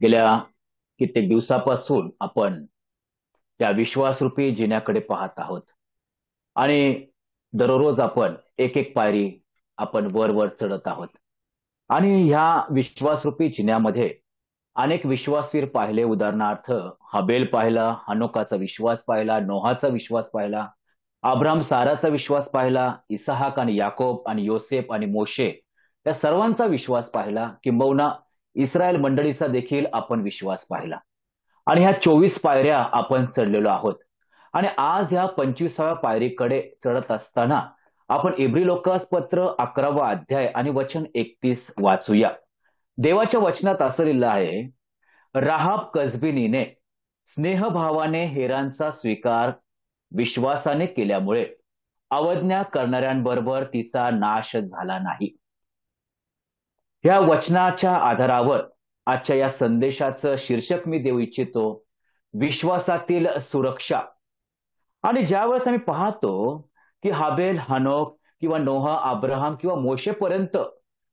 गेल्या कित्येक दिवसापासून आपण त्या विश्वासरूपी जिन्याकडे पाहत आहोत आणि दररोज आपण एक एक पायरी आपण वर वर चढत आहोत. आणि ह्या विश्वासरूपी जिन्यामध्ये अनेक विश्वासवीर पाहिले. उदाहरणार्थ हबेल पाहिला, हनोकाचा विश्वास पाहिला, नोहाचा विश्वास पाहिला, अब्राम साराचा विश्वास पाहिला, इसहाक आणि याकोब आणि योसेफ आणि मोशे या सर्वांचा विश्वास पाहिला. किंबहुना इस्रायल मंडळीचा देखील आपण विश्वास पाहिला. आणि ह्या 24 पायऱ्या आपण चढलेलो आहोत. आणि आज ह्या 25व्या पायरीकडे चढत असताना आपण इब्री लोकास पत्र 11वा अध्याय आणि वचन 31 वाचूया. देवाच्या वचनात असं लिहिलं आहे, राहाब कसबीनीने स्नेहभावाने हेरांचा स्वीकार विश्वासाने केल्यामुळे अवज्ञा करणाऱ्यांबरोबर तिचा नाश झाला नाही. या वचनाच्या आधारावर आजच्या या संदेशाचं शीर्षक मी देऊ इच्छितो, विश्वासातील सुरक्षा. आणि ज्यावेळेस आम्ही पाहतो की हाबेल, हनोक किंवा नोहा, अब्राहम किंवा मोशेपर्यंत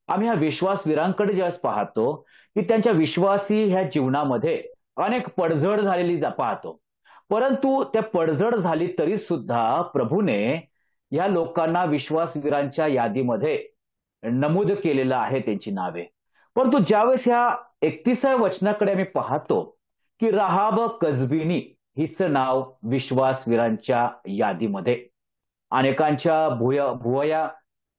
आम्ही ह्या विश्वासवीरांकडे ज्यावेळेस पाहतो की त्यांच्या विश्वासी ह्या जीवनामध्ये अनेक पडझड झालेली पाहतो. परंतु त्या पडझड झाली तरी सुद्धा प्रभूने या लोकांना विश्वासवीरांच्या यादीमध्ये नमूद केलेलं आहे त्यांची नावे. परंतु ज्यावेळेस ह्या 31व्या वचनाकडे आम्ही पाहतो की राहाब कसबीनी हिचं नाव विश्वासवीरांच्या यादीमध्ये अनेकांच्या भुवया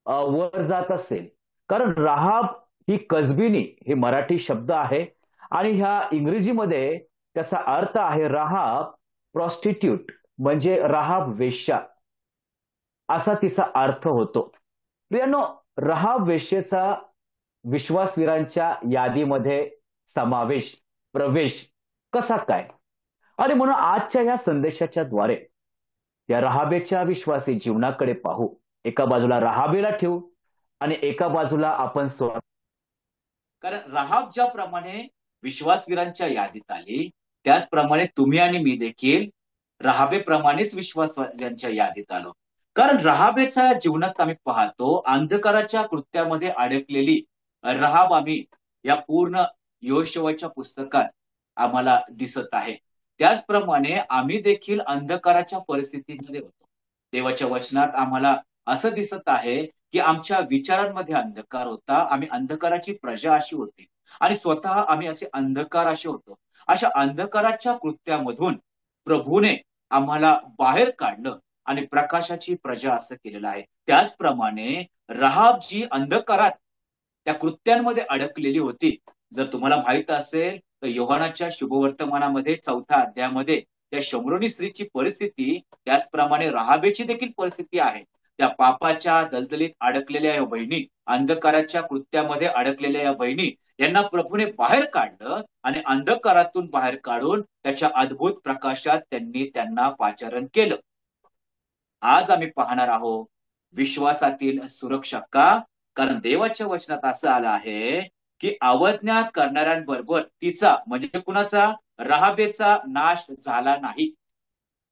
वर जात असेल. कारण राहाब ही कसबीनी हे मराठी शब्द आहे आणि ह्या इंग्रजीमध्ये त्याचा अर्थ आहे राहाब प्रॉस्टिट्यूट, म्हणजे राहाब वेश्या असा तिचा अर्थ होतो. प्रियानो, राहाब वेश्येचा विश्वासवीरांच्या यादीमध्ये समावेश, प्रवेश कसा काय? आणि म्हणून आजच्या या संदेशाच्या द्वारे या रहाबेच्या विश्वासी जीवनाकडे पाहू. एका बाजूला रहाबेला ठेवू आणि एका बाजूला आपण कारण राहाब ज्याप्रमाणे विश्वासवीरांच्या यादीत आली, त्याचप्रमाणे तुम्ही आणि मी देखील राहाबेप्रमाणेच विश्वासवीरांच्या यादीत आलो. कारण राहाबेच्या जीवनात आम्ही पाहतो अंधकाराच्या कृत्यामध्ये अडकलेली राहाब आम्ही या पूर्ण यहोशुवाच्या पुस्तकात आम्हाला दिसत आहे. त्याचप्रमाणे आम्ही देखील अंधकाराच्या परिस्थितीमध्ये होतो. देवाच्या वचनात आम्हाला असं दिसत आहे की आमच्या विचारांमध्ये अंधकार होता, आम्ही अंधकाराची प्रजा अशी होती आणि स्वतः आम्ही असे अंधकार असे होतो. अशा अंधकाराच्या कृत्यामधून प्रभूने आम्हाला बाहेर काढलं आणि प्रकाशाची प्रजा असं केलेलं आहे. त्याचप्रमाणे राहाब जी अंधकारात त्या कृत्यांमध्ये अडकलेली होती. जर तुम्हाला माहित असेल तर योहानाच्या शुभवर्तमानामध्ये 4थ्या अध्यायामध्ये त्या शमरोनी स्त्रीची परिस्थिती, त्याचप्रमाणे राहाबेची देखील परिस्थिती आहे. त्या पापाच्या दलदलीत अडकलेल्या या बहिणी, अंधकाराच्या कृत्यामध्ये अडकलेल्या या बहिणी यांना प्रभूने बाहेर काढलं आणि अंधकारातून बाहेर काढून त्याच्या अद्भुत प्रकाशात त्यांना पाचारण केलं. आज आम्ही पाहणार आहोत विश्वासातील सुरक्षा. का? कारण देवाच्या वचनात असं आलं आहे की अवज्ञा करणाऱ्यांबरोबर तिचा, म्हणजे कुणाचा? राहाबेचा नाश झाला नाही.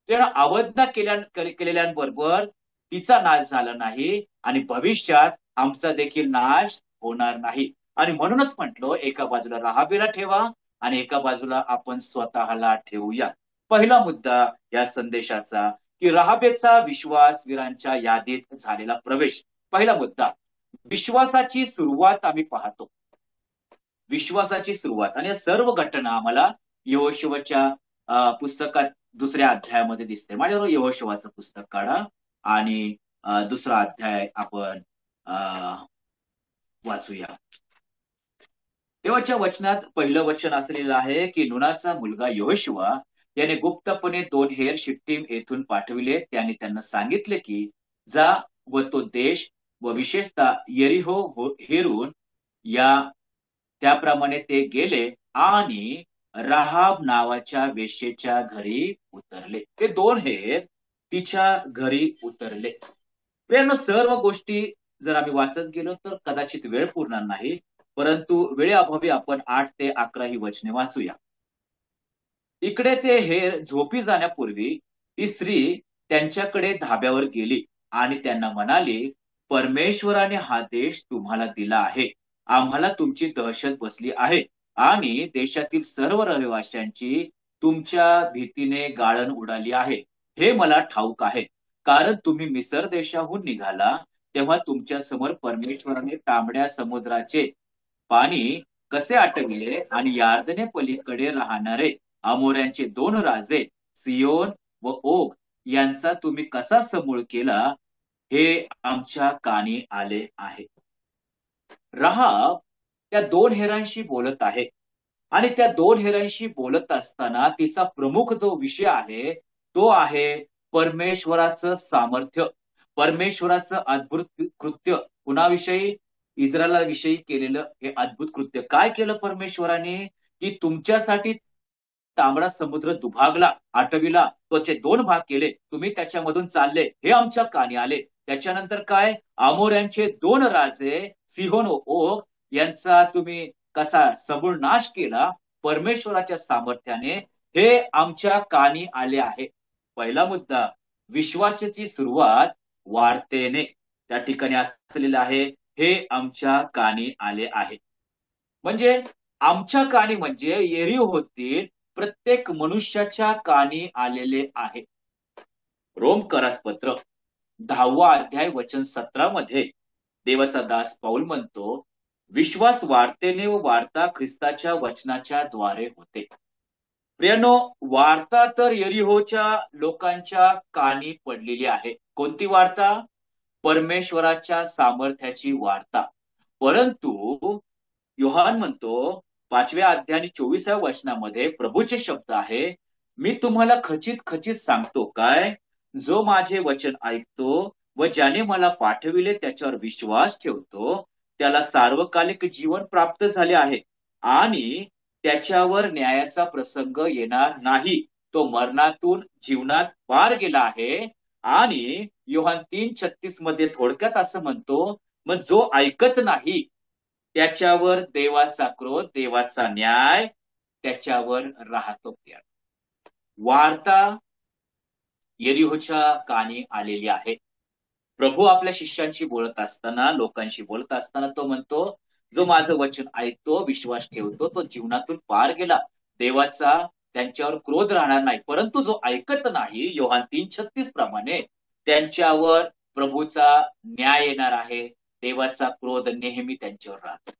अवज्ञा केलेल्यांबरोबर तिचा नाश झाला नाही आणि भविष्यात आमचा देखील नाश होणार नाही. आणि म्हणूनच म्हटलो, एका बाजूला राहाबेला ठेवा आणि एका बाजूला आपण स्वतःला ठेवूया. पहिला मुद्दा या संदेशाचा की राहाबेचा विश्वासवीरांच्या यादीत झालेला प्रवेश. पहिला मुद्दा, विश्वासाची सुरुवात आम्ही पाहतो. विश्वासाची सुरुवात आणि या सर्व घटना आम्हाला यहोशुवाच्या पुस्तकात 2ऱ्या अध्यायामध्ये दिसते. माझ्याबरोबर यहोशुवाचं पुस्तक काढा आणि 2रा अध्याय आपण वाचूया. देवाच्या वचनात पहिलं वचन असलेलं आहे की नूनाचा मुलगा यहोशुवा याने गुप्तपणे 2 हेर शिट्टीम येथून पाठविले. त्याने त्यांना सांगितले की जा व तो देश व विशेषतः यरीहो हेरून या. त्याप्रमाणे ते गेले आणि राहाब नावाच्या वेश्येच्या घरी उतरले. ते 2 हेर तिच्या घरी उतरले. प्रियांनो, सर्व गोष्टी जर आम्ही वाचत गेलो तर कदाचित वेळ पुरणार नाही, परंतु वेळेअभावी आपण 8 ते 11 ही वचने वाचूया. इकडे ते हेर झोपी जाण्यापूर्वी ती स्त्री त्यांच्याकडे धाब्यावर गेली आणि त्यांना म्हणाली, परमेश्वराने हा देश तुम्हाला दिला आहे. आम्हाला तुमची दहशत बसली आहे आणि देशातील सर्व रहिवाशांची तुमच्या भीतीने गाळण उडाली आहे, हे मला ठाऊक आहे. कारण तुम्ही मिसर देशाहून निघाला तेव्हा तुमच्या समोर परमेश्वराने तांबड्या समुद्राचे पाणी कसे आटविले आणि यार्दने पलीकडे राहणारे अमोऱ्यांचे दोन राजे सियोन व ओग यांचा तुम्ही कसा समूळ केला, हे आमच्या कानी आले आहे. राहाब त्या दोन हेरांशी बोलत आहे आणि त्या दोन हेरांशी बोलत असताना तिचा प्रमुख जो विषय आहे तो आहे परमेश्वराचं सामर्थ्य, परमेश्वराचं अद्भुत कृत्य. कुणाविषयी? इस्रायलाविषयी केलेलं हे अद्भुत कृत्य. काय केलं परमेश्वराने? की तुमच्यासाठी तांबडा समुद्र दुभागला, आटविला, त्याचे दोन भाग केले, तुम्ही त्याच्यामधून चालले, हे आमच्या कानी आले. त्याच्यानंतर काय? अमोऱ्यांचे दोन राजे सिहोन व ओग यांचा तुम्ही कसा समूळ नाश केला परमेश्वराच्या सामर्थ्याने, हे आमच्या कानी आले आहे. पहिला मुद्दा, विश्वासाची सुरुवात वार्तेने. त्या ठिकाणी असलेलं आहे, हे आमच्या कानी आले आहे. म्हणजे आमच्या कानी म्हणजे यरीहोतील प्रत्येक मनुष्याच्या कानी आलेले आहे. रोम करासपत्र 10वा अध्याय वचन 17 मध्ये देवाचा दास पाऊल म्हणतो, विश्वास वार्तेने व वार्ता ख्रिस्ताच्या वचनाच्या द्वारे होते. प्रियानो, वार्ता तर यरीहोच्या लोकांच्या कानी पडलेली आहे. कोणती वार्ता? परमेश्वराच्या सामर्थ्याची वार्ता. परंतु योहान म्हणतो 5व्या अध्यायाने 24व्या वचनामध्ये प्रभूचे शब्द आहे, मी तुम्हाला खचित खचित सांगतो काय, जो माझे वचन ऐकतो व ज्याने मला पाठविले त्याच्यावर विश्वास ठेवतो त्याला सार्वकालिक जीवन प्राप्त झाले आहे आणि त्याच्यावर न्यायाचा प्रसंग येणार नाही. तो मरणातून जीवनात पार गेला आहे. आणि योहान 3:36 मध्ये थोडक्यात असं म्हणतो, मग जो ऐकत नाही त्याच्यावर देवाचा क्रोध, देवाचा न्याय त्याच्यावर राहतो. वार्ता यरीहोच्या कानी आलेली आहे. प्रभू आपल्या शिष्यांशी बोलत असताना, लोकांशी बोलत असताना तो म्हणतो, जो माझं वचन ऐकतो, विश्वास ठेवतो, तो जीवनातून पार गेला, देवाचा त्यांच्यावर क्रोध राहणार नाही. परंतु जो ऐकत नाही, योहान 3:36 प्रमाणे त्यांच्यावर प्रभूचा न्याय येणार आहे, देवाचा क्रोध नेहमी त्यांच्यावर राहतो.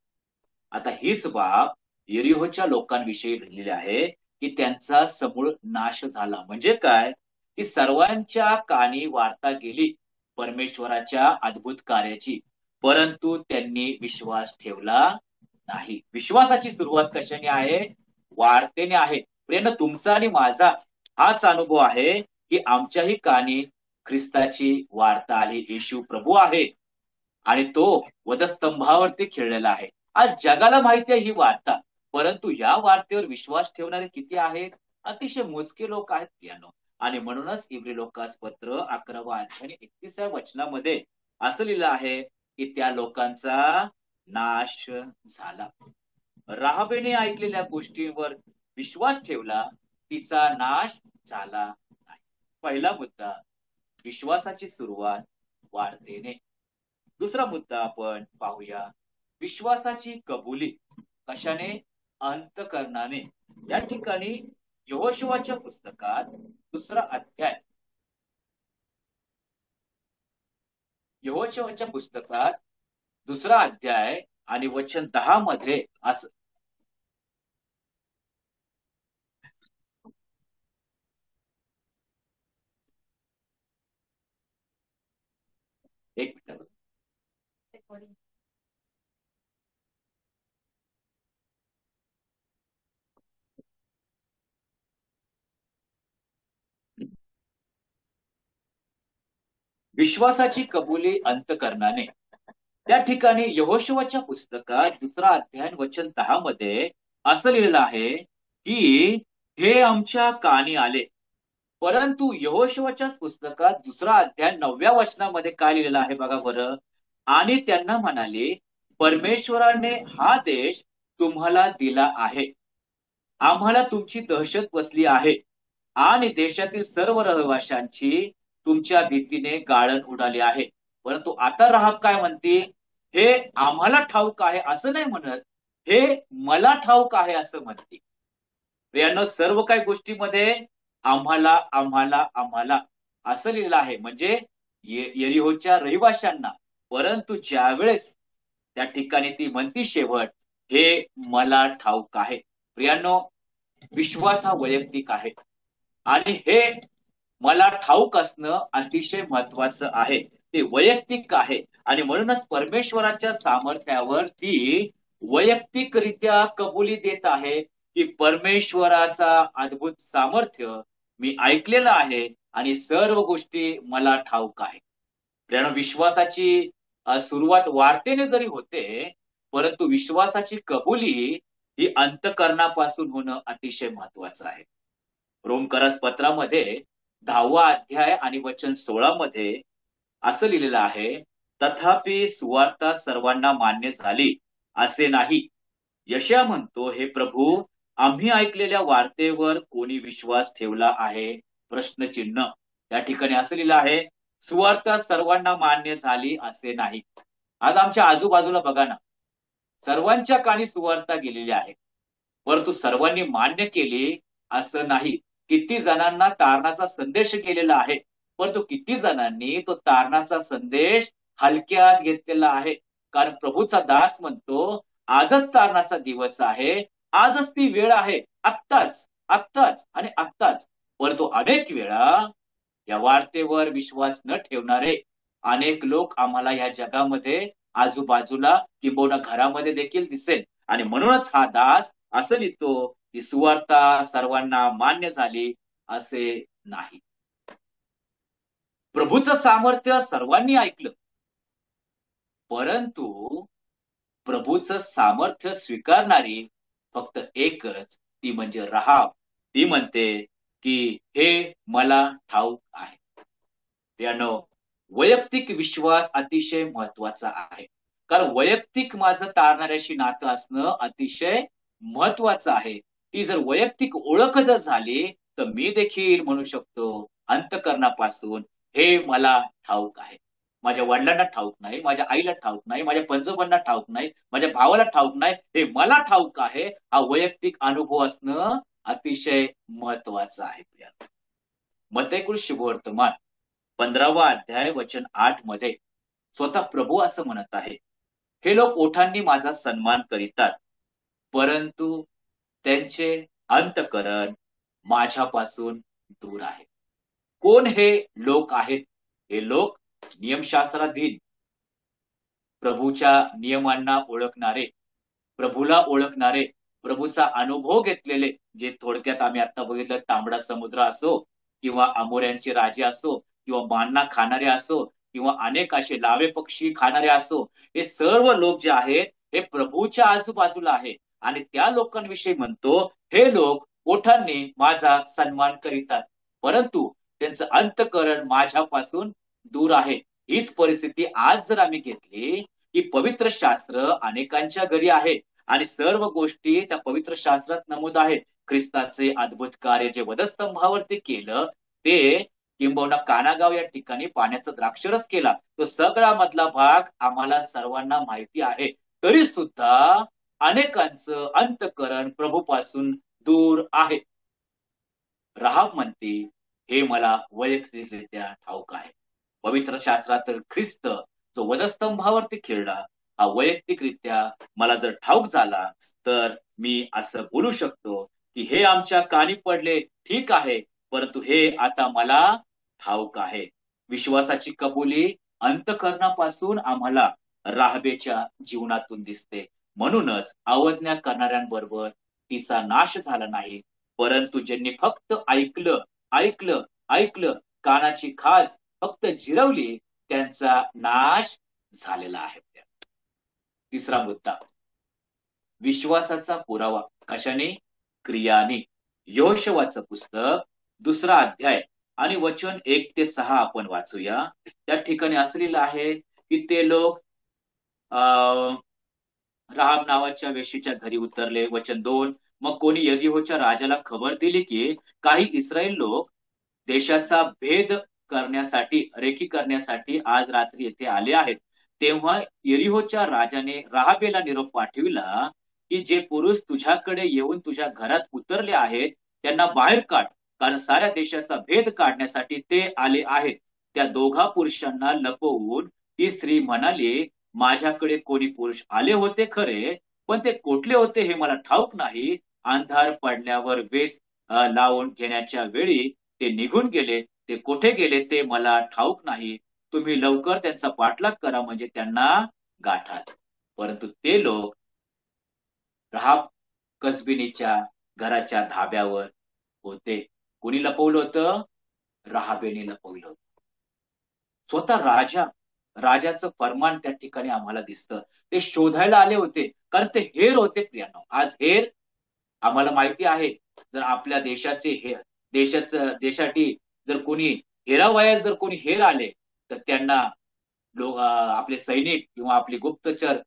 आता हीच बाब यरीहोच्या लोकांविषयी लिहिलेली आहे की त्यांचा समूळ नाश झाला. म्हणजे काय? की सर्वांच्या कानी वार्ता गेली परमेश्वराच्या अद्भुत कार्याची, परंतु त्यांनी विश्वास ठेवला नाही. विश्वासाची सुरुवात कशाने आहे? वार्तेने आहे. प्रिय, तुमचा आणि माझा हाच अनुभव आहे की आमच्याही कानी ख्रिस्ताची वार्ता आली. येशू प्रभू आहे आणि तो वधस्तंभावरती खेळलेला आहे. आज जगाला माहिती आहे ही वार्ता, परंतु या वार्तेवर विश्वास ठेवणारे किती आहेत? अतिशय मोजके लोक आहेत प्रियानो. आणि म्हणूनच इब्री लोकास पत्र 11वा अध्याय 31व्या वचनामध्ये असं लिहिलं आहे की त्या लोकांचा नाश झाला. राहाबेने ऐकलेल्या गोष्टींवर विश्वास ठेवला, तिचा नाश झाला नाही. पहिला मुद्दा, विश्वासाची सुरुवात वार्तेने. दुसरा मुद्दा आपण पाहूया, विश्वासाची कबुली कशाने? अंतकरणाने. या ठिकाणी यहोशुवाच्या पुस्तकात 2रा अध्याय, यहोशुवाच्या पुस्तकात 2रा अध्याय आणि वचन 10 मध्ये असं, एक मिनिट, विश्वासाची कबुली अंतकरणाने. त्या ठिकाणी यहोशुवाच्या पुस्तकात 2रा अध्याय वचन 10 मध्ये असं लिहिलेलं आहे की हे आमच्या कानी आले. परंतु यहोशुवाच्याच पुस्तकात 2रा अध्याय 9व्या वचनामध्ये काय लिहिलेलं आहे बघा बरं. आणि त्यांना म्हणाले, परमेश्वराने हा देश तुम्हाला दिला आहे, आम्हाला तुमची दहशत बसली आहे आणि देशातील सर्व रहिवाशांची तुमच्या भीतीने गाळण उडाली आहे. परंतु आता राहाब काय म्हणते? हे आम्हाला ठाऊक आहे असं नाही म्हणत, हे मला ठाऊक आहे असं म्हणते. प्रियांनो, सर्व काही गोष्टीमध्ये आम्हाला आम्हाला आम्हाला असं लिहिलं आहे, म्हणजे यरीहोच्या रहिवाशांना. परंतु ज्यावेळेस त्या ठिकाणी ती म्हणती शेवट, हे मला ठाऊक आहे. प्रियांनो, विश्वास हा वैयक्तिक आहे आणि हे मला ठाऊक असणं अतिशय महत्वाचं आहे. ते वैयक्तिक आहे आणि म्हणूनच परमेश्वराच्या सामर्थ्यावर ती वैयक्तिकरित्या कबुली देत आहे की परमेश्वराचा अद्भुत सामर्थ्य मी ऐकलेलं आहे आणि सर्व गोष्टी मला ठाऊक आहे. कारण विश्वासाची सुरुवात वार्तेने जरी होते, परंतु विश्वासाची कबुली ही अंतकरणापासून होणं अतिशय महत्वाचं आहे. रोमकरास पत्रामध्ये 10वा अध्याय आणि वचन 16 मध्ये असं लिहिलेलं आहे, तथापि सुवार्ता सर्वांना मान्य झाली असे नाही. यशया म्हणतो, हे प्रभू, आम्ही ऐकलेल्या वार्तेवर कोणी विश्वास ठेवला आहे? प्रश्नचिन्ह. त्या ठिकाणी असं लिहिलं आहे, सुवार्ता सर्वांना मान्य झाली असे नाही. आज आमच्या आजूबाजूला बघा ना, सर्वांच्या कानी सुवार्ता गेलेली आहे, परंतु सर्वांनी मान्य केली असं नाही. किती जणांना तारणाचा संदेश केलेला आहे, परंतु किती जणांनी तो तारणाचा संदेश हलक्यात घेतलेला आहे. कारण प्रभूचा दास म्हणतो, आजच तारणाचा दिवस आहे, आजच ती वेळ आहे, आत्ताच आत्ताच आणि आत्ताच. परंतु अनेक वेळा या वार्तेवर विश्वास न ठेवणारे अनेक लोक आम्हाला या जगामध्ये आजूबाजूला किंबहुना घरामध्ये देखील दिसेल. आणि म्हणूनच हा दास असं लिहितो की सुवार्ता सर्वांना मान्य झाली असे नाही. प्रभूचं सामर्थ्य सर्वांनी ऐकलं, परंतु प्रभूचं सामर्थ्य स्वीकारणारी फक्त एकच, ती म्हणजे राहाब. ती म्हणते की हे मला ठाऊक आहे. यानो, वैयक्तिक विश्वास अतिशय महत्वाचा आहे. कारण वैयक्तिक माझं तारणाऱ्याशी नातं असणं अतिशय महत्वाचं आहे. ती जर वैयक्तिक ओळख जर झाली, तर मी देखील म्हणू शकतो अंतकरणापासून, हे मला ठाऊक आहे. माझ्या वडिलांना ठाऊक नाही, माझ्या आईला ठाऊक नाही, माझ्या पंजोबांना ठाऊक नाही, माझ्या भावाला ठाऊक नाही, हे मला ठाऊक आहे. हा वैयक्तिक अनुभव असणं अतिशय महत्वाचं आहे. मत्तेकृत शुभवर्तमान 15वा अध्याय वचन 8 मध्ये स्वतः प्रभू असं म्हणत आहे, हे लोक ओठांनी माझा सन्मान करीतात, परंतु त्यांचे अंतकरण माझ्यापासून दूर आहे. कोण हे लोक आहेत? हे लोक नियमशास्त्राधीन, प्रभूच्या नियमांना ओळखणारे, प्रभूला ओळखणारे, प्रभूचा अनुभव घेतलेले, जे थोडक्यात आम्ही आता बघितलं, तांबडा समुद्र असो किंवा अमोऱ्यांचे राजे असो किंवा मान्ना खाणारे असो किंवा अनेक असे लावे पक्षी खाणारे असो, हे सर्व लोक जे आहेत हे प्रभूच्या आजूबाजूला आहे. आणि त्या लोकांविषयी म्हणतो, हे लोक ओठांनी माझा सन्मान करीतात, परंतु त्यांचं अंतकरण माझ्यापासून दूर आहे. हीच परिस्थिती आज जर आम्ही घेतली की पवित्र शास्त्र अनेकांच्या घरी आहे आणि सर्व गोष्टी त्या पवित्र शास्त्रात नमूद आहे. ख्रिस्ताचे अद्भुत कार्य जे वधस्तंभावरती केलं, ते किंबहुना कानागाव या ठिकाणी पाण्याचा द्राक्षरस केला, तो सगळा मधला भाग आम्हाला सर्वांना माहिती आहे. तरी सुद्धा अनेकांचं अंतकरण प्रभूपासून दूर आहे. राहाब म्हणते, हे मला वैयक्तिकरित्या ठाऊक आहे. पवित्र शास्त्रातील ख्रिस्त जो वधस्तंभावरती खेळला, हा वैयक्तिकरित्या मला जर ठाऊक झाला, तर मी असं बोलू शकतो की हे आमच्या कानी पडले, ठीक आहे, परंतु हे आता मला ठाऊक आहे. विश्वासाची कबुली अंतकरणापासून आम्हाला राहबेच्या जीवनातून दिसते. म्हणूनच अवज्ञा करणाऱ्यांबरोबर तिचा नाश झाला नाही, परंतु ज्यांनी फक्त ऐकलं ऐकलं ऐकलं, कानाची खाज फक्त जिरवली, त्यांचा नाश झालेला आहे. तिसरा मुद्दा, विश्वासाचा पुरावा कशाने? क्रियाने. यहोशुआचं पुस्तक 2रा अध्याय आणि वचन 1 ते 6 आपण वाचूया. त्या ठिकाणी असलेलं आहे की ते लोक राहाब नावाच्या वेशीच्या घरी उतरले. वचन 2, मग कोणी यरीहोच्या राजाला खबर दिली की काही इस्रायल लोक देशाचा भेद करण्यासाठी, रेखी करण्यासाठी आज रात्री येथे आले आहेत. तेव्हा यरीहोच्या राजाने राहाबेला निरोप पाठविला की जे पुरुष तुझ्याकडे येऊन तुझ्या घरात उतरले आहेत त्यांना बाहेर काढ, कारण साऱ्या देशाचा भेद काढण्यासाठी ते आले आहेत. त्या दोघा पुरुषांना लपवून ती स्त्री म्हणाली, माझ्याकडे कोणी पुरुष आले होते खरे, पण ते कुठले होते हे मला ठाऊक नाही. अंधार पडल्यावर वेस लावून घेण्याच्या वेळी ते निघून गेले. ते कुठे गेले ते मला ठाऊक नाही. तुम्ही लवकर त्यांचा पाठलाग करा, म्हणजे त्यांना गाठाल. परंतु ते लोक राहाब कसबिनीच्या घराच्या धाब्यावर होते. कोणी लपवलं होतं? राहाबेने लपवलं होतं. स्वतः राजाचं फरमान त्या ठिकाणी आम्हाला दिसतं. ते शोधायला आले होते, कारण ते हेर होते प्रियांनो. आज हेर आम्हाला माहिती आहे, जर आपल्या देशाचे हेर देशासाठी जर कोणी हेरावयास जर कोणी हेर आले तर त्यांना आपले सैनिक किंवा आपली गुप्तचर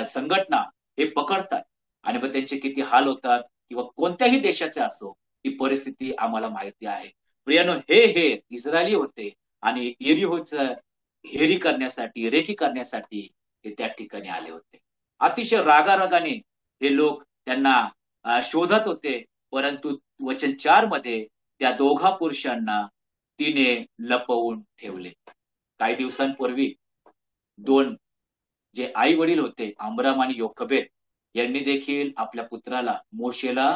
संघटना हे पकडतात आणि मग त्यांचे किती हाल होतात, किंवा कोणत्याही देशाचे असो, ती परिस्थिती आम्हाला माहिती आहे. प्रियानो, हे इस्रायली होते आणि एरिहोच हेरी करण्यासाठी, रेकी करण्यासाठी हे त्या ठिकाणी आले होते. अतिशय रागारागाने हे लोक त्यांना शोधत होते. परंतु वचन 4 मध्ये त्या दोघा पुरुषांना तिने लपवून ठेवले. काही दिवसांपूर्वी दोन जे आई वडील होते, अमराम आणि योखबेद, यांनी देखील आपल्या पुत्राला मोशेला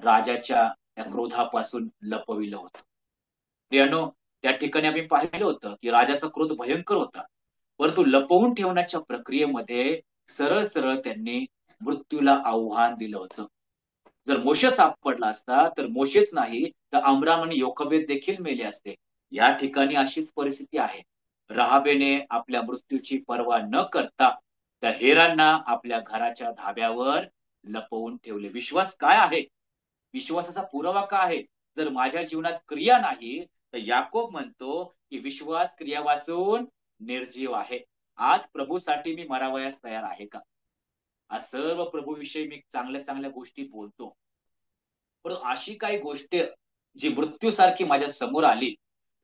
राजाच्या त्या क्रोधापासून लपविलं होतं. प्रियानो, त्या ठिकाणी आम्ही पाहिलं होतं की राजाचा क्रोध भयंकर होता, परंतु लपवून ठेवण्याच्या प्रक्रियेमध्ये सरळ सरळ त्यांनी मृत्यूला आव्हान दिलं होतं. जर मोशे सापडला असता तर मोशेच नाही तर अमराम आणि योखबेद देखील मेले असते. या ठिकाणी अशीच परिस्थिती आहे. राहाबेने आपल्या मृत्यूची पर्वा न करता त्या हेरांना आपल्या घराच्या धाब्यावर लपवून ठेवले. विश्वास काय आहे? विश्वासाचा पुरावा काय आहे? जर माझ्या जीवनात क्रिया नाही तर याकोब म्हणतो की विश्वास क्रिया वाचून निर्जीव आहे. आज प्रभूसाठी मी मरावयास तयार आहे का? आज सर्व प्रभूविषयी मी चांगल्या चांगल्या गोष्टी बोलतो, पण अशी काही गोष्ट जी मृत्यूसारखी माझ्या समोर आली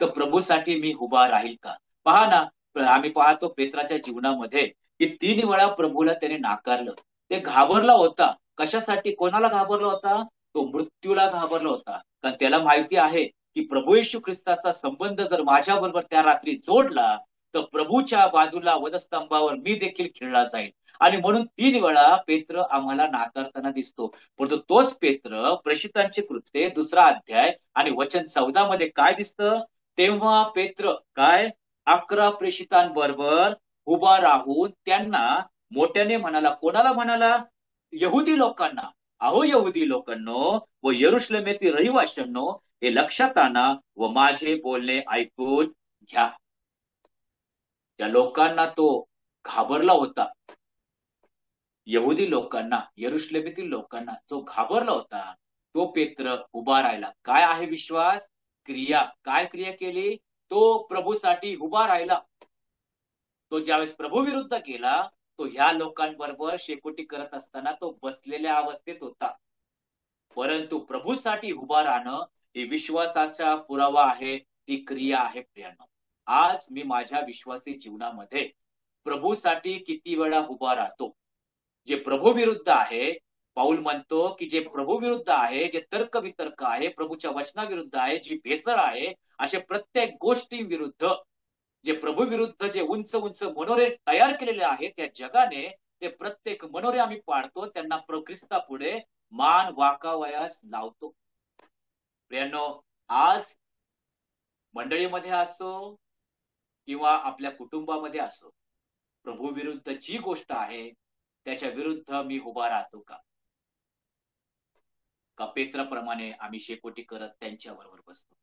तर प्रभूसाठी मी उभा राहील का? पहा ना, आम्ही पाहतो पेत्राच्या जीवनामध्ये की 3 वेळा प्रभूला त्याने नाकारलं. ते घाबरला होता. कशासाठी? कोणाला घाबरला होता? तो मृत्यूला घाबरला होता. कारण त्याला माहिती आहे की प्रभू येशू ख्रिस्ताचा संबंध जर माझ्या बरोबर त्या रात्री जोडला तर प्रभूच्या बाजूला वधस्तंभावर मी देखील खिळला जाईल. आणि म्हणून 3 वेळा पेत्र आम्हाला नाकारताना दिसतो. परंतु तोच पेत्र प्रेषितांची कृत्ये 2 अध्याय आणि वचन 14 मध्ये काय दिसतं? तेव्हा पेत्र काय 11 प्रेषितांबरोबर उभा राहून त्यांना मोठ्याने म्हणाला. कोणाला म्हणाला? यहुदी लोकांना. अहो यहुदी लोकांनो व यरुशलेमेतील रहिवाशांनो, हे लक्षात आणा व माझे बोलणे ऐकून घ्या. त्या लोकांना तो घाबरला होता. यहुदी लोकांना, यरुशलेमेतील लोकांना जो घाबरला होता, तो पेत्र उभा राहिला. काय आहे विश्वास? क्रिया. काय क्रिया केली? तो प्रभूसाठी उभा राहिला. तो ज्यावेळेस प्रभू विरुद्ध गेला तो ह्या लोकांबरोबर शेकोटी करत असताना तो बसलेल्या अवस्थेत होता. परंतु प्रभूसाठी उभा राहणं हे विश्वासाचा पुरावा आहे, ती क्रिया आहे प्रियांनो. आज मी माझ्या विश्वासी जीवनामध्ये प्रभूसाठी किती वेळा उभा राहतो? जे प्रभू विरुद्ध आहे, पाऊल म्हणतो की जे प्रभू विरुद्ध आहे, जे तर्कवितर्क आहे, प्रभूच्या वचनाविरुद्ध आहे, जी भेसळ आहे, अशा प्रत्येक गोष्टी विरुद्ध, जे प्रभू विरुद्ध जे उंच उंच मनोरे तयार केलेले आहेत त्या जगाने, ते प्रत्येक मनोरे आम्ही पाडतो, त्यांना ख्रिस्ता पुढे मान वाकावयास लावतो. प्रियांनो, आज मंडळीमध्ये असो किंवा आपल्या कुटुंबामध्ये असो, प्रभू विरुद्ध जी गोष्ट आहे त्याच्या विरुद्ध मी उभा राहतो का? पेत्राप्रमाणे आम्ही शेकोटी करत त्यांच्या बरोबर बसतो?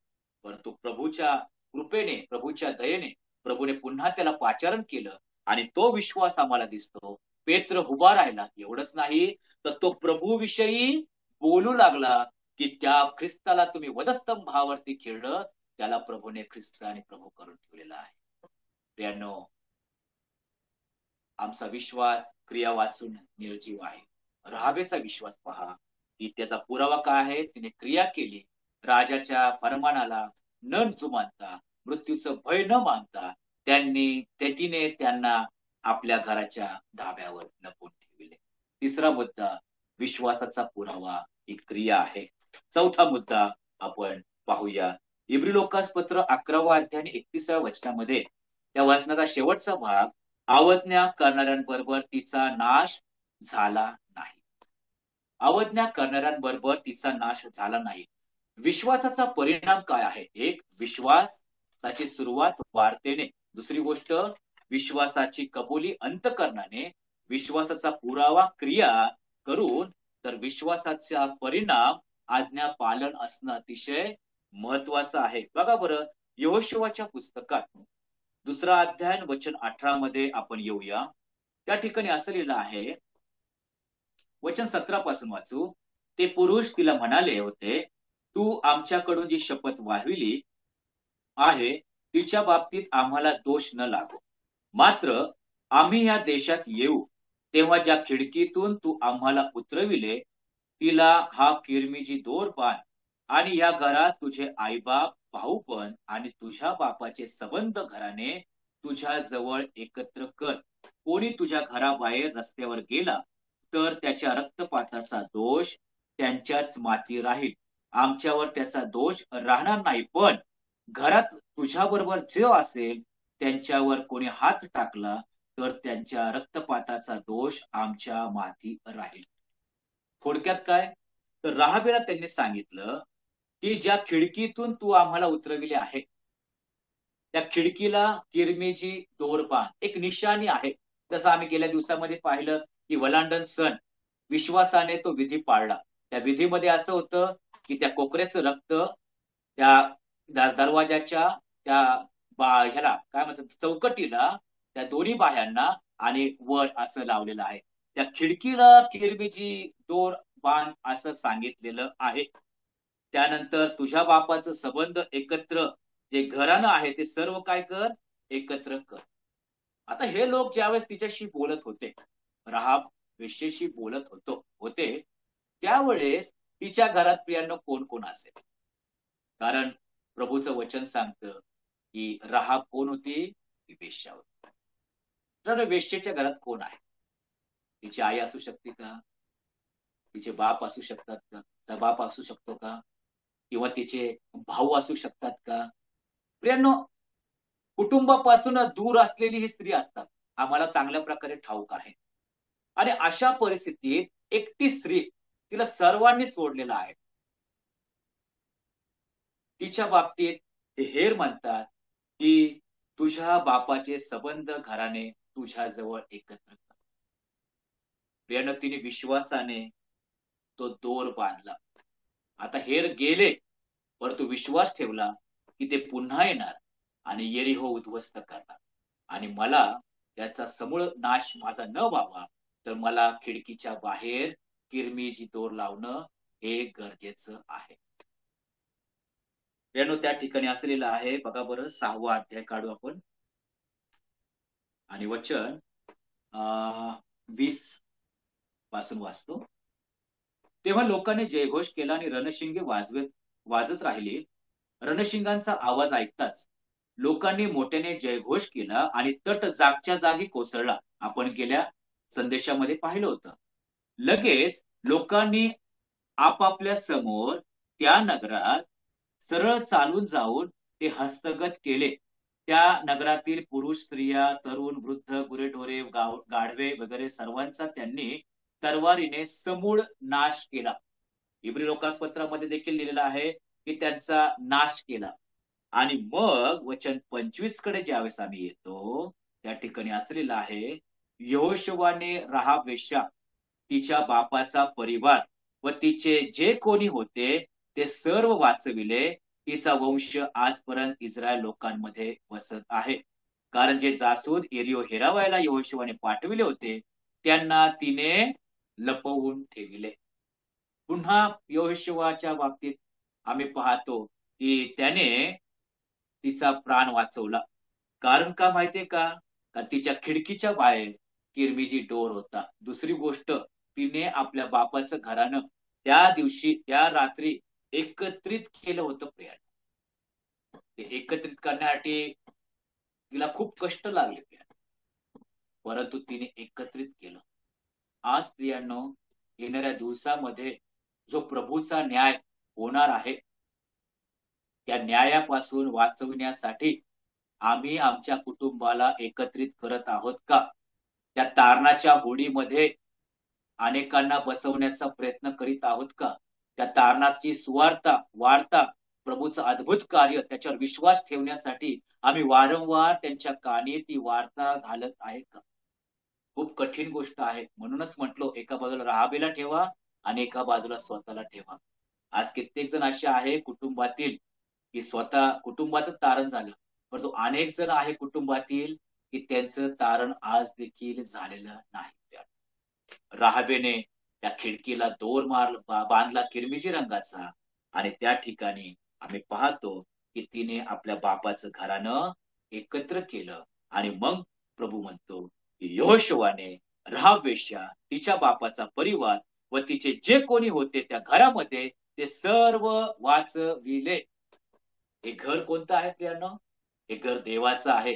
परंतु प्रभूच्या कृपेने, प्रभूच्या दयेने प्रभूने पुन्हा त्याला पाचारण केलं आणि तो विश्वास आम्हाला दिसतो. पेत्र उभा राहिला. एवढंच नाही तर तो प्रभूविषयी बोलू लागला की त्या ख्रिस्ताला तुम्ही वधस्तंभावरती खिळलं, त्याला प्रभूने ख्रिस्त आणि प्रभू करून ठेवलेला आहे. प्रियांनो, आमचा विश्वास क्रिया वाचून निर्जीव आहे. राहाबेचा विश्वास पहा, की त्याचा पुरावा काय आहे? तिने क्रिया केली. राजाच्या फरमानाला न जुमानता, मृत्यूचं भय न मानता तिने त्यांना आपल्या घराच्या धाब्यावर लपवून ठेवले. तिसरा मुद्दा, विश्वासाचा पुरावा ही क्रिया आहे. चौथा मुद्दा आपण पाहूया. इब्री लोकासपत्र 11वा अध्याय 31व्या वचनामध्ये त्या वचनाचा शेवटचा भाग, अवज्ञा करणाऱ्यांबरोबर तिचा नाश झाला नाही. अवज्ञा करणाऱ्यांबरोबर तिचा नाश झाला नाही. विश्वासाचा परिणाम काय आहे? एक, विश्वासाची सुरुवात वार्तेने. दुसरी गोष्ट, विश्वासाची कबुली अंतकरणाने. विश्वासाचा पुरावा क्रिया करून. तर विश्वासाचा परिणाम आज्ञा पालन असणं अतिशय महत्वाचं आहे. बघा बरं, यहोशुवाच्या पुस्तकात 2रा अध्याय वचन 18 मध्ये आपण येऊया. त्या ठिकाणी असं लिहिलं आहे, वचन 17 पासून वाचू. ते पुरुष तिला म्हणाले होते, तू आमच्याकडून जी शपथ वाहिली आहे तिच्या बाबतीत आम्हाला दोष न लागो. मात्र आम्ही या देशात येऊ तेव्हा ज्या खिडकीतून तू आम्हाला उतरविले तिला हा किरमिजी दोर बांध, आणि या घरात तुझे आईबाप, भाऊबंद आणि तुझ्या बापाचे संबंध घराने तुझ्या जवळ एकत्र कर. कोणी तुझ्या घराबाहेर रस्त्यावर गेला तर त्याच्या रक्तपाताचा दोष त्यांच्याच माथी राहील. आमच्यावर त्याचा दोष राहणार नाही. पण घरात तुझ्याबरोबर जो असेल त्यांच्यावर कोणी हात टाकला तर त्यांच्या रक्तपाताचा दोष आमच्या माथी राहील. थोडक्यात काय? तर राहाबेला त्यांनी सांगितलं की ज्या खिडकीतून तू आम्हाला उतरविले आहे त्या खिडकीला किरमेची दोर बांध. एक निशाणी आहे. जसं आम्ही गेल्या दिवसामध्ये पाहिलं की वलांडन सण, विश्वासाने तो विधी पाळला. त्या विधीमध्ये असं होतं की त्या कोकऱ्याचं रक्त त्या दरवाजाच्या त्या ह्याला काय म्हणतात, चौकटीला, त्या दोन्ही बाह्यांना आणि वर असं लावलेलं आहे. त्या खिडकीला किरमेची दोर बांध असं सांगितलेलं आहे. त्यानंतर तुझ्या बापाचं संबंध एकत्र, जे घरानं आहे ते सर्व काय कर, एकत्र कर. आता हे लोक ज्यावेळेस तिच्याशी बोलत होते, राहाब वेश्येशी बोलत होते, त्यावेळेस तिच्या घरात प्रियांनो कोण कोण असेल? कारण प्रभूचं वचन सांगतं की राहाब कोण होती? ती वेश्या होती. तर वेश्येच्या घरात कोण आहे? तिची आई असू शकते का? तिचे बाप असू शकतात का? तिचा बाप असू शकतो का? किंवा तिचे भाऊ असू शकतात का? प्रियांनो, कुटुंबापासून दूर असलेली ही स्त्री असतात, आम्हाला चांगल्या प्रकारे ठाऊक आहे. आणि अशा परिस्थितीत एकटी स्त्री, तिला सर्वांनी सोडलेलं आहे. तिच्या बाबतीत हे हेर म्हणतात की तुझ्या बापाचे संबंध घराने तुझ्या जवळ एकत्र कर. प्रियानं तिने विश्वासाने तो दोर बांधला. आता हेर गेले, परंतु विश्वास ठेवला की ते पुन्हा येणार आणि येरिहो उद्ध्वस्त करणार, आणि मला त्याचा समूळ नाश माझा न व्हावा तर मला खिडकीच्या बाहेर किरमीची दोर लावणं हे गरजेचं आहे. प्रियानो, त्या ठिकाणी असलेलं आहे, बघा बरं, 6वा अध्याय काढू आपण आणि वचन 20 पासून वाचतो. तेव्हा लोकांनी जयघोष केला आणि रणशिंगे वाजत राहिले. रणशिंगांचा आवाज ऐकताच लोकांनी मोठ्याने जयघोष केला आणि तट जागच्या जागी कोसळला. आपण गेल्या संदेशामध्ये पाहिलं होतं. लगेच लोकांनी आपापल्या समोर त्या नगरात सरळ चालून जाऊन ते हस्तगत केले. त्या नगरातील पुरुष, स्त्रिया, तरुण, वृद्ध, गुरेढोरे, गाढवे वगैरे सर्वांचा त्यांनी तलवारीने समूळ नाश केला. इब्री लोकासपत्रामध्ये देखील लिहिलेलं आहे की त्यांचा नाश केला. आणि मग वचन 25 कडे ज्यावेळेस आम्ही येतो, त्या ठिकाणी असलेलं आहे, यहोशुवाने राहाब वेश्या, तिच्या बापाचा परिवार व तिचे जे कोणी होते ते सर्व वाचविले. तिचा वंश आजपर्यंत इस्रायल लोकांमध्ये वसत आहे. कारण जे जासूद एरियो हेरावायला यहोशुवाने पाठविले होते त्यांना तिने लपवून ठेविले. पुन्हा यहोशुवाच्या बाबतीत आम्ही पाहतो की त्याने तिचा प्राण वाचवला. कारण का माहितीये का? का तिच्या खिडकीच्या बाहेर किरमिजी डोर होता. दुसरी गोष्ट, तिने आपल्या बापाचं घरानं त्या दिवशी, त्या रात्री एकत्रित केलं होतं. प्रियानं ते एकत्रित करण्यासाठी तिला खूप कष्ट लागले, परंतु तिने एकत्रित केलं. आज प्रियांनो, येणाऱ्या दिवसामध्ये जो प्रभूचा न्याय होणार आहे, त्या न्यायापासून वाचविण्यासाठी आम्ही आमच्या कुटुंबाला एकत्रित करत आहोत का? त्या तारणाच्या होडीमध्ये अनेकांना बसवण्याचा प्रयत्न करीत आहोत का? त्या तारणाची सुवार्ता वार्ता, प्रभूचं अद्भुत कार्य, त्याच्यावर विश्वास ठेवण्यासाठी आम्ही वारंवार त्यांच्या कानी ती वार्ता घालत आहे का? खूप कठीण गोष्ट आहे. म्हणूनच म्हटलो, एका बाजूला राहाबेला ठेवा आणि एका बाजूला स्वतःला ठेवा. आज कित्येक जण असे आहे कुटुंबातील, की स्वतः कुटुंबाचं तारण झालं, परंतु अनेक जण आहे कुटुंबातील, की त्यांचं तारण आज देखील झालेलं नाही. राहाबेने त्या खिडकीला दोर बांधला किरमिजी रंगाचा, आणि त्या ठिकाणी आम्ही पाहतो की तिने आपल्या बापाचं घरानं एकत्र केलं. आणि मग प्रभू म्हणतो की यहोशुवाने राहाब वेश्या, तिच्या बापाचा परिवार व तिचे जे कोणी होते त्या घरामध्ये ते सर्व वाचविले. हे घर कोणतं आहे प्रियानो? हे घर देवाचं आहे.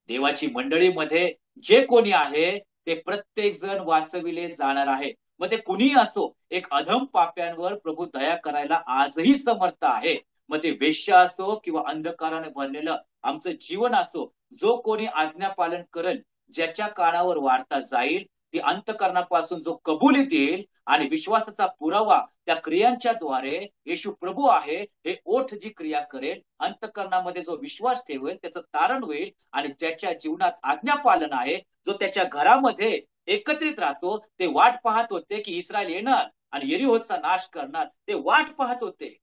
देवाची मंडळीमध्ये जे कोणी आहे ते प्रत्येक जण वाचविले जाणार आहे. मग ते कुणीही असो, एक अधम पाप्यांवर प्रभू दया करायला आजही समर्थ आहे. मग ते वेश्या असो किंवा अंधकाराने भरलेलं आमचं जीवन असो, जो कोणी आज्ञापालन करेल, ज्याच्या कानावर वार्ता जाईल, ती अंतकरणापासून जो कबुली देईल आणि विश्वासाचा पुरावा त्या क्रियांच्या द्वारे येशू प्रभू आहे हे ओठ जी क्रिया करेल, अंतकरणामध्ये जो विश्वास ठेवेल, त्याचं तारण होईल. आणि ज्याच्या जीवनात आज्ञापालन आहे, जो त्याच्या घरामध्ये एकत्रित राहतो, ते वाट पाहत होते की इस्रायल येणार आणि यरीहोचा नाश करणार. ते वाट पाहत होते.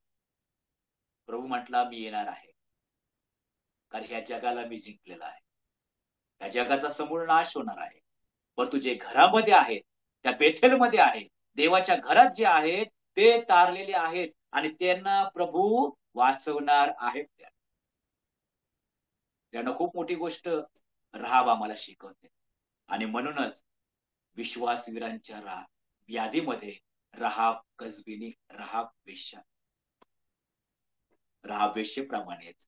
प्रभू म्हटला, मी येणार आहे, कारण ह्या जगाला मी जिंकलेला आहे. या जगाचा समूळ नाश होणार आहे. पण तुझे घरामध्ये आहेत, त्या बेथेलमध्ये आहे, देवाच्या घरात जे आहेत ते तारलेले आहेत आणि त्यांना प्रभू वाचवणार आहेत. त्यानं खूप मोठी गोष्ट राहाब आम्हाला शिकवते. आणि म्हणूनच विश्वासवीरांच्या यादीमध्ये राहाब कसबीनी, राहाब वेश्या, राहाब वेश्येप्रमाणेच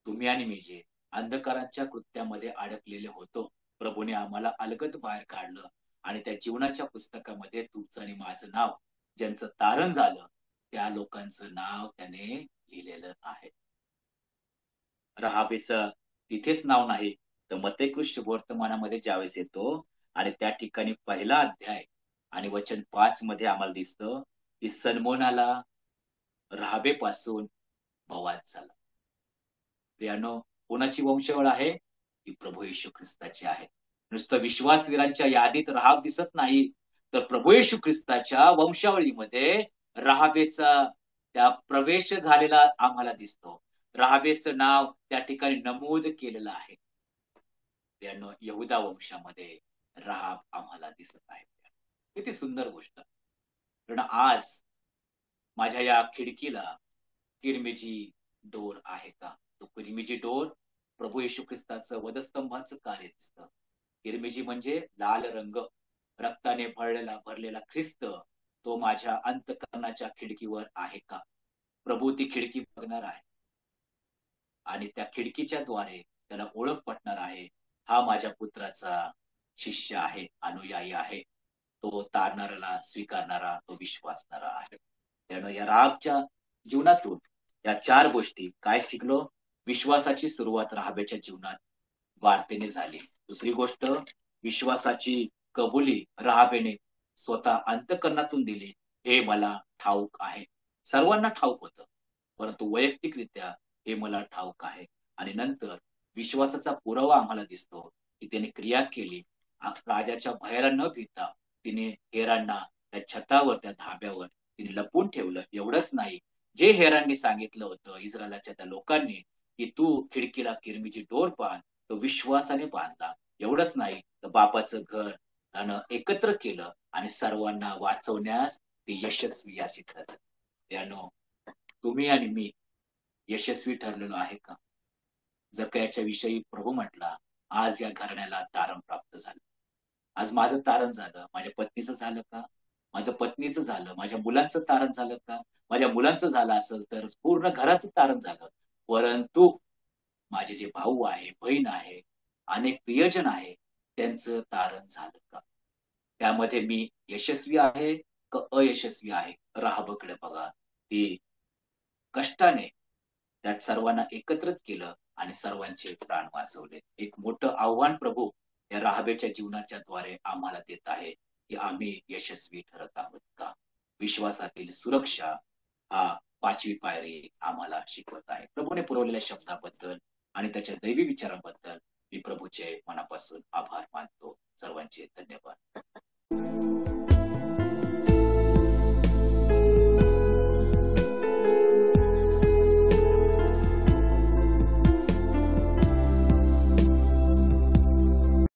तुम्ही आणि मी जे अंधकाराच्या कृत्यामध्ये अडकलेले होतो, प्रभूने आम्हाला अलगद बाहेर काढलं आणि त्या जीवनाच्या पुस्तकामध्ये तुमचं आणि माझं नाव, ज्यांचं तारण झालं, त्या लोकांचं नाव त्याने लिहिलेलं आहे. राहाबेचं तिथेच नाव नाही, तर मत्तेकृष्ण वर्तमानामध्ये ज्यावेळेस येतो आणि त्या ठिकाणी पहिला अध्याय आणि वचन 5 मध्ये आम्हाला दिसतं की सलमोनाला राहाबेपासून भवाद झाला. प्रियानो, कोणाची वंशावळ आहे? ती प्रभू येशू ख्रिस्ताची आहे. नुसतं विश्वासवीरांच्या यादीत राहाब दिसत नाही, तर प्रभू येशू ख्रिस्ताच्या वंशावळीमध्ये राहाबेचा त्या प्रवेश झालेला आम्हाला दिसतो. राहाबेचं नाव त्या ठिकाणी नमूद केलेलं आहे. प्रियानो, यहुदा वंशामध्ये राहाब आम्हाला दिसत आहे. किती सुंदर गोष्ट. कारण आज माझ्या या खिडकीला किरमिजी डोर आहे का? तो किरमिजी डोर प्रभू येशू ख्रिस्ताचं वधस्तंभाचं कार्य दिसतं. किरमिजी म्हणजे लाल रंग, रक्ताने भरलेला ख्रिस्त, तो माझ्या अंतकरणाच्या खिडकीवर आहे का? प्रभू ती खिडकी बघणार आहे आणि त्या खिडकीच्या द्वारे त्याला ओळख पटणार आहे. हा माझ्या पुत्राचा शिष्य आहे, अनुयायी आहे, तो तारणाऱ्याला स्वीकारणारा, तो विश्वासणारा आहे. त्यानं या राहाबच्या जीवनातून या 4 गोष्टी काय शिकलो? विश्वासाची सुरुवात राहाबेच्या जीवनात वार्तेने झाली. दुसरी गोष्ट, विश्वासाची कबुली राहाबेने स्वतः अंतकरणातून दिली. हे मला ठाऊक आहे. सर्वांना ठाऊक होतं, परंतु वैयक्तिकरित्या हे मला ठाऊक आहे. आणि नंतर विश्वासाचा पुरावा आम्हाला दिसतो की त्याने क्रिया केली. राजाच्या भयाला न भिता तिने हेरांना त्या छतावर, त्या धाब्यावर तिने लपून ठेवलं. एवढंच नाही, जे हेरांनी सांगितलं होतं इस्रायलाच्या त्या लोकांनी की तू खिडकीला किरमिजी डोर बांध, तो विश्वासाने बांधला. एवढंच नाही, तर बापाचं घर त्यानं एकत्र केलं आणि सर्वांना वाचवण्यास ते यशस्वी असे ठरलं. त्यानं तुम्ही आणि मी यशस्वी ठरलेलो आहे का? जकयाच्या विषयी प्रभू म्हटला, आज या घराण्याला तारण प्राप्त झालं. आज माझं तारण झालं. माझ्या पत्नीचं झालं का? माझं पत्नीचं झालं. माझ्या मुलांचं तारण झालं का? माझ्या मुलांचं झालं असेल तर पूर्ण घराचं तारण झालं. परंतु माझे जे भाऊ आहे, बहीण आहे, अनेक प्रियजन आहे, त्यांचं तारण झालं का? त्यामध्ये मी यशस्वी आहे अयशस्वी आहे. राहाबकडे बघा, ती कष्टाने त्या सर्वांना एकत्रित केलं आणि सर्वांचे प्राण वाचवले. एक मोठं आव्हान प्रभू या राहाबेच्या जीवनाच्या द्वारे आम्हाला देत आहे, की आम्ही यशस्वी ठरत आहोत का? विश्वासातील सुरक्षा हा 5वी पायरी आम्हाला शिकवत आहे. प्रभूने पुरवलेल्या शब्दाबद्दल आणि त्याच्या दैवी विचाराबद्दल मी प्रभूचे मनापासून आभार मानतो. सर्वांचे धन्यवाद.